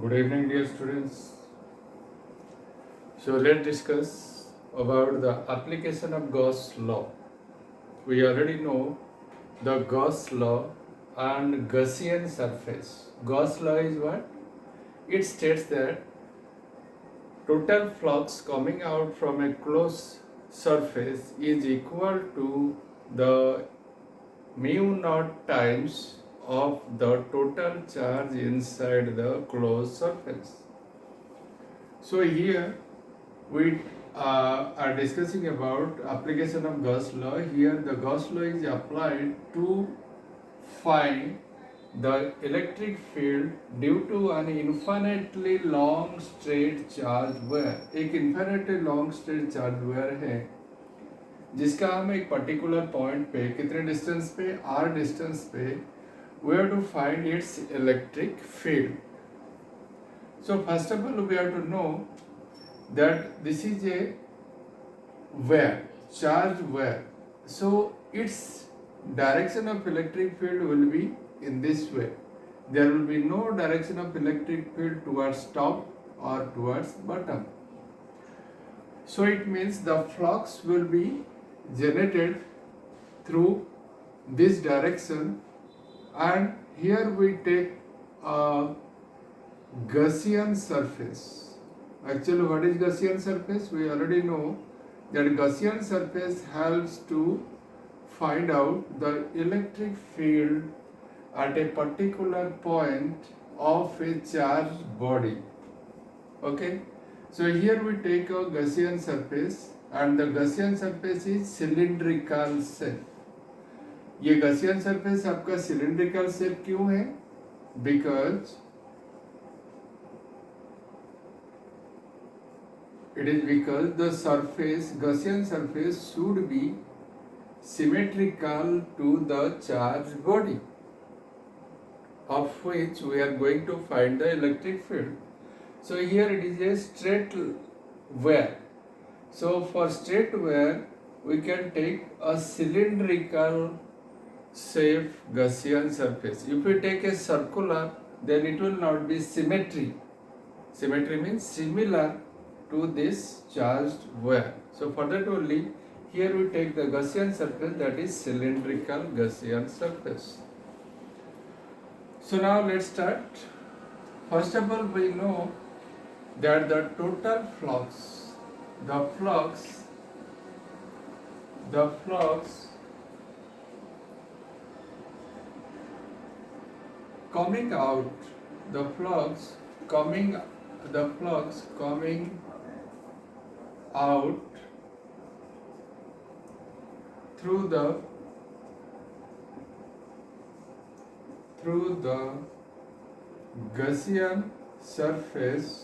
Good evening, dear students. So let's discuss about the application of Gauss law. We already know the Gauss law and Gaussian surface. Gauss law is what? It states that total flux coming out from a closed surface is equal to the mu naught times of the total charge inside the closed surface. So here we are discussing about application of Gauss law. Here the Gauss law is applied to find the electric field due to an infinitely long straight charge wire. एक infinitely long straight charge wire है जिसका हम एक particular point पे कितने distance पे r distance पे we have to find its electric field. So first of all we have to know that this is a wire, charge wire. So its direction of electric field will be in this way. There will be no direction of electric field towards top or towards bottom. So it means the flux will be generated through this direction, and here we take a Gaussian surface. Actually, what is Gaussian surface? We already know that Gaussian surface helps to find out the electric field at a particular point of a charged body. Okay, so here we take a Gaussian surface, and the Gaussian surface is cylindrical shape. ये Gaussian surface आपका cylindrical shape क्यों है? Because the surface, Gaussian surface should be symmetrical to the charged body, of which we are going to find the electric field. So here it is a straight wire. So for straight wire we can take a cylindrical shape Gaussian surface. If we take a circular, then it will not be symmetry. Symmetry means similar to this charged wire. So for that only here we take the Gaussian surface, that is cylindrical Gaussian surface. So now let's start. First of all we know that the total flux, the flux coming out, the flux coming out through the Gaussian surface,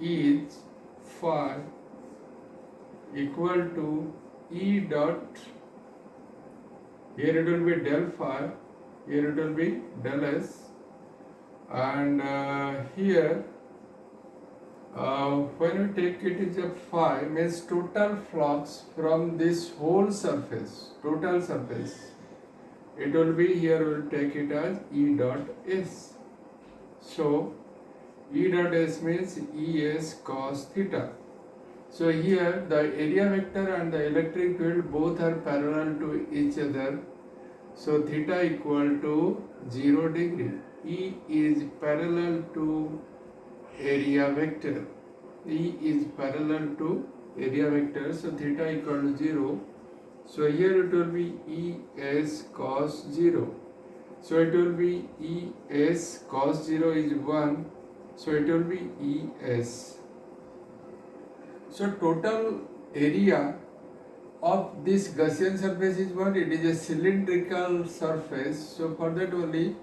is phi equal to E dot, here it will be del phi, here it will be del s, and here when we take it is a phi, means total flux from this whole surface, total surface, it will be, here we will take it as E dot s. So E dot s means Es cos theta. So here the area vector and the electric field both are parallel to each other. So theta equal to 0 degree. E is parallel to area vector. E is parallel to area vector. So theta equal to 0. So here it will be Es cos 0. So it will be Es cos 0 is 1. So it will be Es. So total area of this Gaussian surface is what? It is a cylindrical surface. So for that only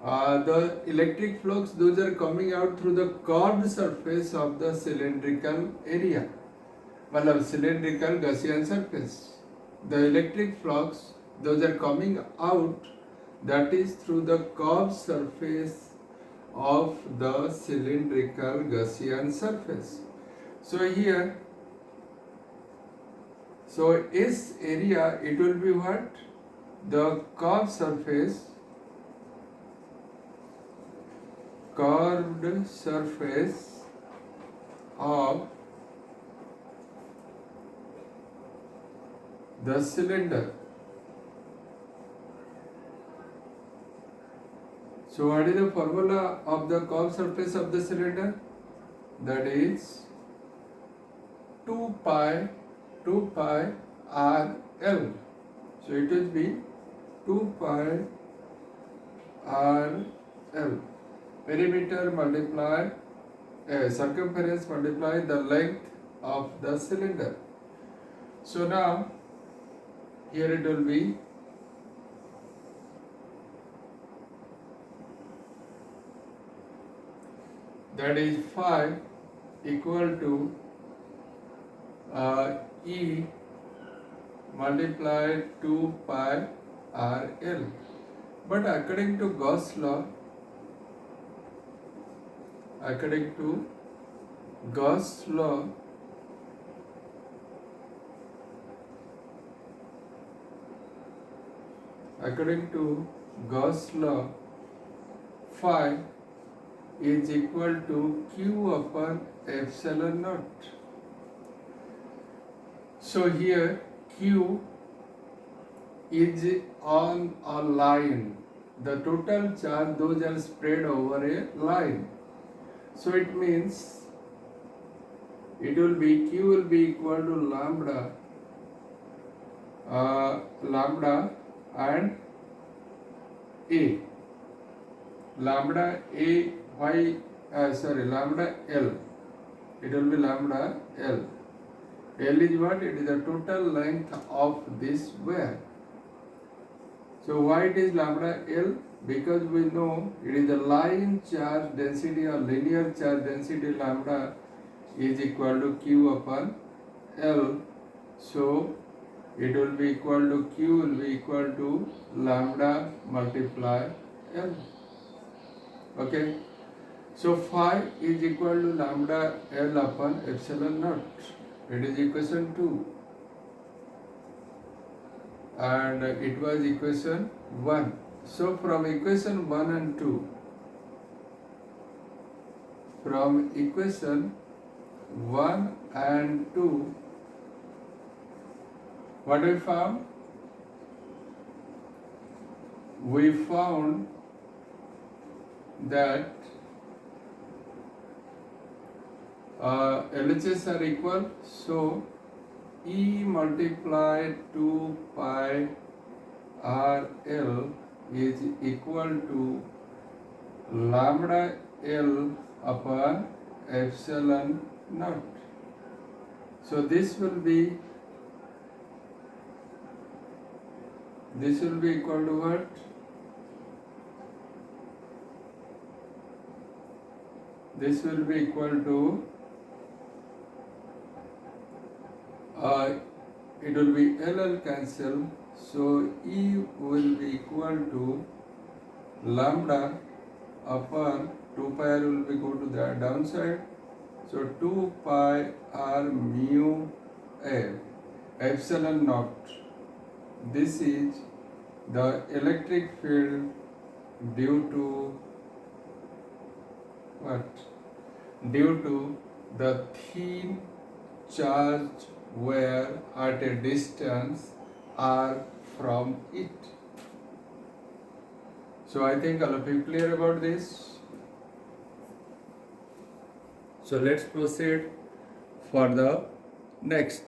the electric flux, those are coming out through the curved surface of the cylindrical area, मतलब cylindrical Gaussian surface. The electric flux, those are coming out, that is through the curved surface of the cylindrical Gaussian surface. So here So its area, it will be what? The curved surface of the cylinder. So what is the formula of the curved surface of the cylinder? That is 2 pi r L. So it will be 2 pi r L. Perimeter multiply circumference multiply the length of the cylinder. So now here it will be that is phi equal to E multiplied 2 pi r L. But according to Gauss law, according to Gauss law, phi is equal to Q upon epsilon naught. So here Q is on a line. The total charge, those are spread over a line. So it means it will be Q will be equal to lambda and A. Lambda L. It will be lambda L. L is what? It is the total length of this wire. So why it is lambda L? Because we know it is the line charge density or linear charge density lambda is equal to Q upon L. So it will be equal to Q will be equal to lambda multiply L. Okay. So phi is equal to lambda L upon epsilon naught. It is equation 2. And it was equation 1. So from equation 1 and 2, from equation 1 and 2, what we found? We found that LHS are equal, so E multiplied 2 pi r L is equal to lambda L upon epsilon naught. So this will be equal to what? This will be equal to it will be LL cancel, so E will be equal to lambda upon 2 pi r will be go to the downside, so 2 pi r mu F epsilon naught. This is the electric field due to what? Due to the thin charge wire at a distance r from it. So I think all of you clear about this. So let's proceed for the next.